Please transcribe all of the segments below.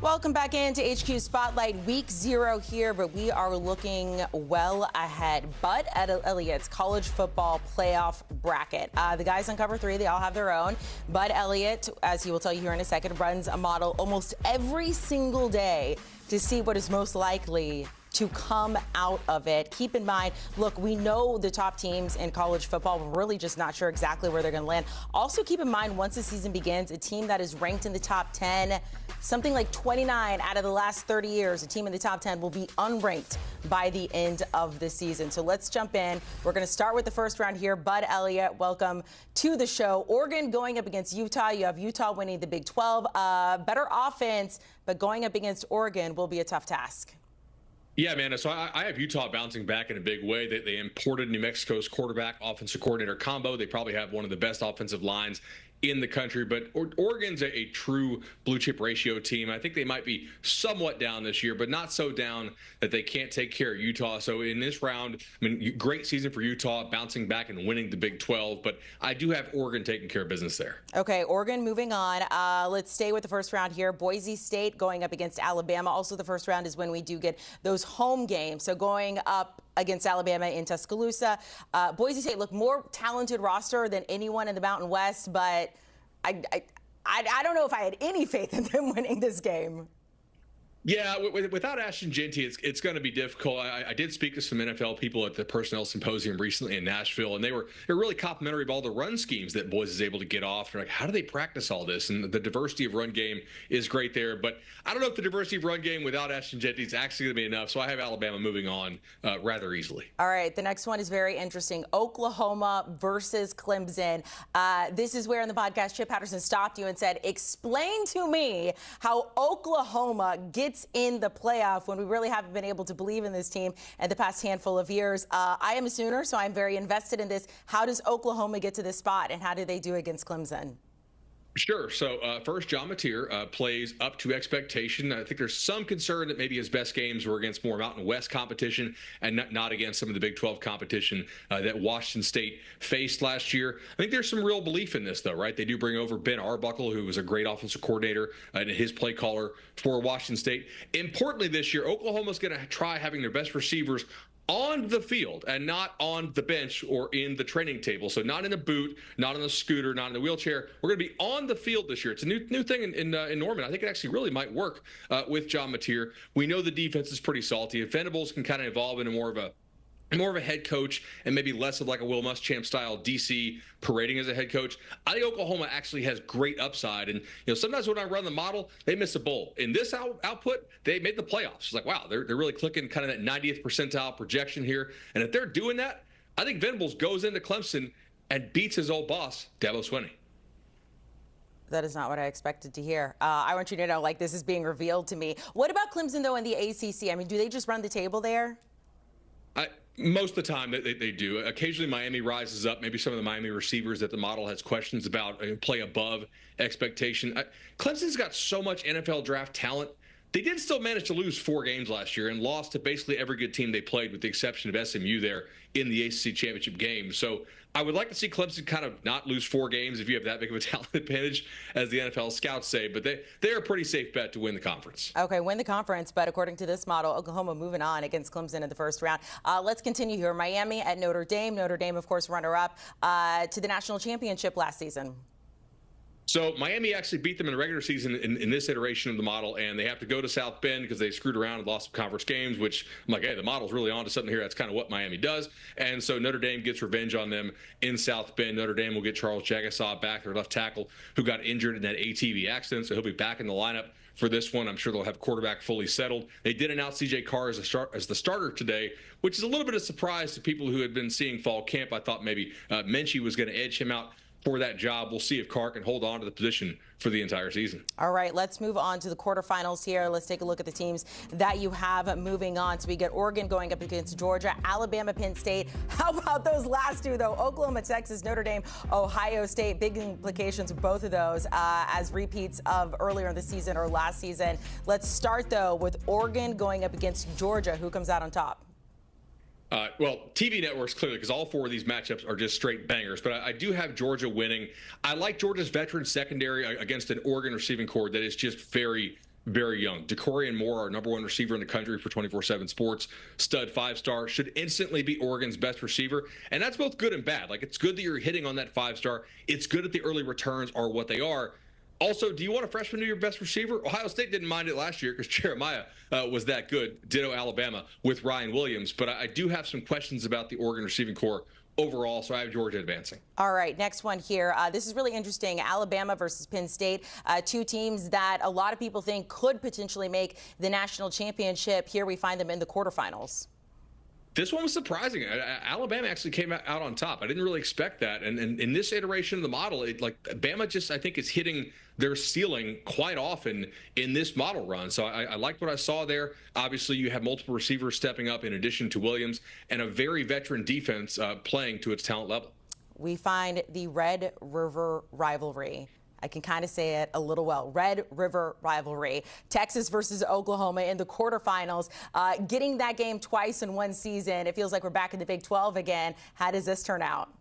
Welcome back into HQ Spotlight. Week 0 here, but we are looking well ahead. Bud Elliott's college football playoff bracket. The guys on cover 3, they all have their own. Bud Elliot, as he will tell you here in a second, runs a model almost every single day to see what is most likely to come out of it. Keep in mind, look, we know the top teams in college football. We're really just not sure exactly where they're going to land. Also, keep in mind, once the season begins, a team that is ranked in the top 10, something like 29 out of the last 30 years, a team in the top 10 will be unranked by the end of the season. So let's jump in. We're going to start with the first round here. Bud Elliot, welcome to the show. Oregon going up against Utah. You have Utah winning the Big 12. Better offense, but going up against Oregon will be a tough task. Yeah, man. So I have Utah bouncing back in a big way. They imported New Mexico's quarterback, offensive coordinator combo. They probably have one of the best offensive lines in the country, but Oregon's a true blue chip ratio team. I think they might be somewhat down this year, but not so down that they can't take care of Utah. So in this round, I mean, great season for Utah, bouncing back and winning the Big 12, but I do have Oregon taking care of business there. Okay, Oregon moving on. Let's stay with the first round here. Boise State going up against Alabama. Also, the first round is when we do get those home games. So going up against Alabama in Tuscaloosa. Boise State look more talented roster than anyone in the Mountain West, but I don't know if I had any faith in them winning this game. Yeah, without Ashton Jeanty, it's going to be difficult. I did speak to some NFL people at the Personnel Symposium recently in Nashville, and they're really complimentary of all the run schemes that Boise is able to get off. They're like, how do they practice all this? And the diversity of run game is great there. But I don't know if the diversity of run game without Ashton Jeanty is actually going to be enough. So I have Alabama moving on rather easily. All right, the next one is very interesting. Oklahoma versus Clemson. This is where in the podcast Chip Patterson stopped you and said, explain to me how Oklahoma gets in the playoff when we really haven't been able to believe in this team in the past handful of years. I am a Sooner, so I'm very invested in this. How does Oklahoma get to this spot, and how do they do against Clemson? Sure. So first, John Mateer plays up to expectation. I think there's some concern that maybe his best games were against more Mountain West competition and not against some of the Big 12 competition that Washington State faced last year. I think there's some real belief in this, though, right? They do bring over Ben Arbuckle, who was a great offensive coordinator and his play caller for Washington State. Importantly this year, Oklahoma's going to try having their best receivers on the field and not on the bench or in the training table. So not in a boot, not on the scooter, not in the wheelchair. We're going to be on the field this year. It's a new thing in Norman. I think it actually really might work with John Mateer. We know the defense is pretty salty. If Venables can kind of evolve into more of a head coach and maybe less of like a Will Muschamp style DC parading as a head coach, I think Oklahoma actually has great upside. And sometimes when I run the model, they miss a bowl. In this output, they made the playoffs. It's like, wow, they're really clicking kind of that 90th percentile projection here. And if they're doing that, I think Venables goes into Clemson and beats his old boss, Dabo Swinney. That is not what I expected to hear. I want you to know, like, this is being revealed to me. What about Clemson, though, in the ACC? I mean, do they just run the table there? Most of the time they do. Occasionally Miami rises up. Maybe some of the Miami receivers that the model has questions about play above expectation. Clemson's got so much NFL draft talent. They did still manage to lose 4 games last year and lost to basically every good team they played with the exception of SMU there in the ACC championship game. So I would like to see Clemson kind of not lose 4 games if you have that big of a talent advantage, as the NFL scouts say. But they're a pretty safe bet to win the conference. Okay, win the conference. But according to this model, Oklahoma moving on against Clemson in the first round. Let's continue here. Miami at Notre Dame. Notre Dame, of course, runner-up to the national championship last season. So Miami actually beat them in the regular season in this iteration of the model, and they have to go to South Bend because they screwed around and lost some conference games, which I'm like, hey, the model's really on to something here. That's kind of what Miami does. And so Notre Dame gets revenge on them in South Bend. Notre Dame will get Charles Jagasaw back, their left tackle, who got injured in that ATV accident, so he'll be back in the lineup for this one. I'm sure they'll have quarterback fully settled. They did announce C.J. Carr as the starter today, which is a little bit of a surprise to people who had been seeing fall camp. I thought maybe Menchie was going to edge him out for that job. We'll see if Carr can hold on to the position for the entire season. All right, let's move on to the quarterfinals here. Let's take a look at the teams that you have moving on. So we get Oregon going up against Georgia, Alabama, Penn State. How about those last two, though? Oklahoma, Texas, Notre Dame, Ohio State. Big implications of both of those as repeats of earlier in the season or last season. Let's start, though, with Oregon going up against Georgia. Who comes out on top? Well, TV networks, clearly, because all 4 of these matchups are just straight bangers. But I do have Georgia winning. I like Georgia's veteran secondary against an Oregon receiving corps that is just very very young. DeCorian Moore, our #1 receiver in the country for 24/7 Sports, stud 5-star, should instantly be Oregon's best receiver. And that's both good and bad. Like, it's good that you're hitting on that 5-star. It's good that the early returns are what they are. Also, do you want a freshman to be your best receiver? Ohio State didn't mind it last year because Jeremiah was that good. Ditto Alabama with Ryan Williams. But I do have some questions about the Oregon receiving corps overall, so I have Georgia advancing. All right, next one here. This is really interesting. Alabama versus Penn State, two teams that a lot of people think could potentially make the national championship. Here we find them in the quarterfinals. This one was surprising. Alabama actually came out on top. I didn't really expect that. And in this iteration of the model, Bama just, I think, is hitting their ceiling quite often in this model run. So I liked what I saw there. Obviously, you have multiple receivers stepping up in addition to Williams, and a very veteran defense playing to its talent level. We find the Red River rivalry. I can kind of say it a little well. Red River rivalry. Texas versus Oklahoma in the quarterfinals. Getting that game twice in one season. It feels like we're back in the Big 12 again. How does this turn out?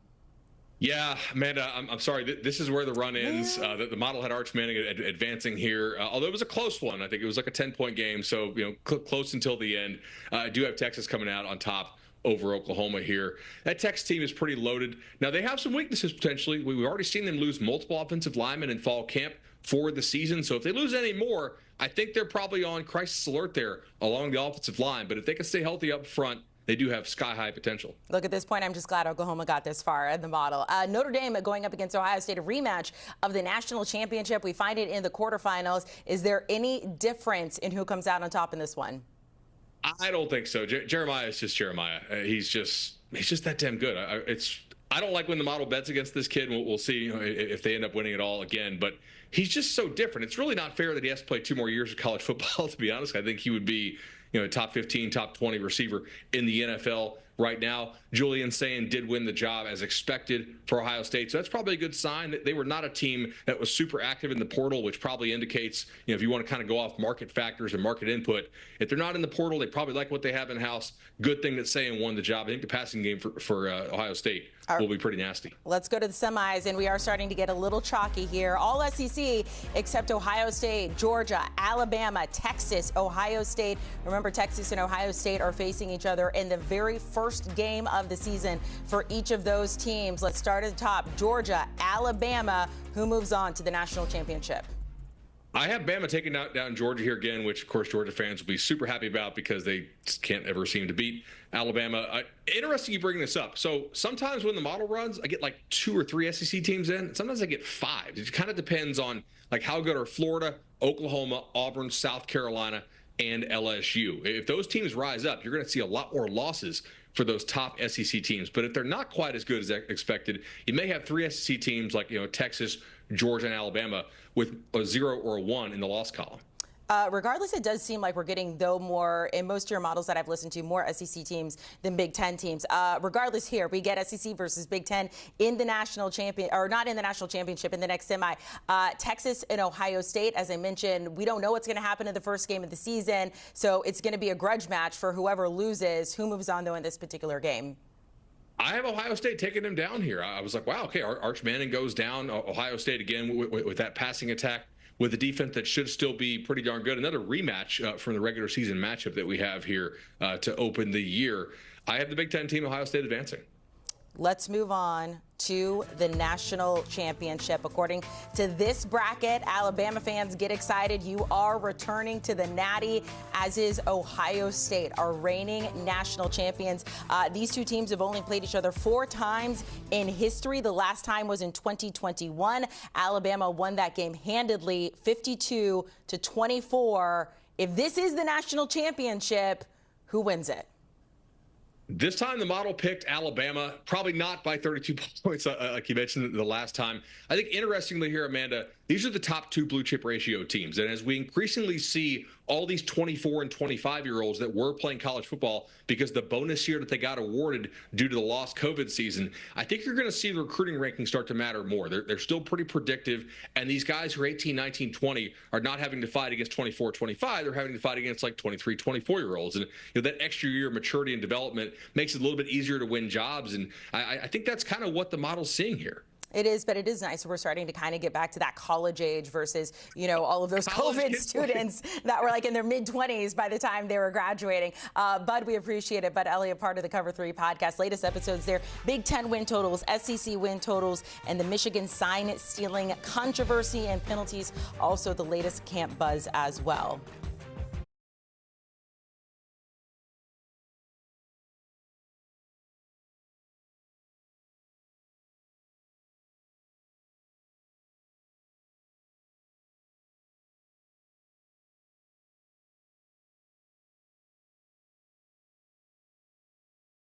Yeah, Amanda, I'm sorry. This is where the run ends. The model had Arch Manning advancing here, although it was a close one. I think it was like a 10-point game, so close until the end. I do have Texas coming out on top over Oklahoma here. That Texas team is pretty loaded. Now, they have some weaknesses potentially. We've already seen them lose multiple offensive linemen in fall camp for the season. So if they lose any more, I think they're probably on crisis alert there along the offensive line. But if they can stay healthy up front, they do have sky-high potential. Look, at this point, I'm just glad Oklahoma got this far in the model. Notre Dame going up against Ohio State, a rematch of the national championship. We find it in the quarterfinals. Is there any difference in who comes out on top in this one? I don't think so. Jeremiah is just Jeremiah. He's just that damn good. I don't like when the model bets against this kid. We'll see if they end up winning it all again. But he's just so different. It's really not fair that he has to play 2 more years of college football, to be honest. I think he would be a top 15, top 20 receiver in the NFL right now. Julian Sayin did win the job as expected for Ohio State. So that's probably a good sign that they were not a team that was super active in the portal, which probably indicates, if you want to kind of go off market factors and market input, if they're not in the portal, they probably like what they have in-house. Good thing that Sayin won the job. I think the passing game for Ohio State will be pretty nasty. Let's go to the semis, and we are starting to get a little chalky here. All SEC except Ohio State, Georgia, Alabama, Texas, Ohio State. Remember, Texas and Ohio State are facing each other in the very first game of the season for each of those teams. Let's start at the top. Georgia, Alabama. Who moves on to the national championship? I have Bama taking down Georgia here again, which, of course, Georgia fans will be super happy about because they can't ever seem to beat Alabama. Interesting you bring this up. So sometimes when the model runs, I get like 2 or 3 SEC teams in. Sometimes I get 5. It kind of depends on how good are Florida, Oklahoma, Auburn, South Carolina, and LSU. If those teams rise up, you're going to see a lot more losses for those top SEC teams. But if they're not quite as good as expected, you may have 3 SEC teams like Texas, Georgia, and Alabama with a 0 or a 1 in the loss column. Regardless, it does seem like we're getting, though, more, in most of your models that I've listened to, more SEC teams than Big Ten teams. Regardless, here, we get SEC versus Big Ten in the national champion, or not in the national championship, in the next semi. Texas and Ohio State, as I mentioned, we don't know what's going to happen in the first game of the season, so it's going to be a grudge match for whoever loses. Who moves on, though, in this particular game? I have Ohio State taking them down here. I was like, wow, okay, Arch Manning goes down. Ohio State again with that passing attack, with a defense that should still be pretty darn good. Another rematch from the regular season matchup that we have here to open the year. I have the Big Ten team, Ohio State, advancing. Let's move on to the national championship. According to this bracket, Alabama fans, get excited. You are returning to the Natty, as is Ohio State, our reigning national champions. These two teams have only played each other 4 times in history. The last time was in 2021. Alabama won that game handedly, 52-24. If this is the national championship, who wins it? This time the model picked Alabama, probably not by 32 points like you mentioned the last time. I think interestingly here, Amanda, these are the top 2 blue chip ratio teams. And as we increasingly see all these 24 and 25-year-olds that were playing college football because the bonus year that they got awarded due to the lost COVID season, I think you're going to see the recruiting rankings start to matter more. They're still pretty predictive. And these guys who are 18, 19, 20 are not having to fight against 24, 25. They're having to fight against like 23, 24-year-olds. And that extra year of maturity and development makes it a little bit easier to win jobs. And I think that's kind of what the model's seeing here. It is, but it is nice. We're starting to kind of get back to that college age versus, all of those COVID students that were like in their mid-20s by the time they were graduating. Bud, we appreciate it. Bud Elliot, part of the Cover 3 podcast. Latest episodes there, Big Ten win totals, SEC win totals, and the Michigan sign stealing controversy and penalties. Also the latest camp buzz as well.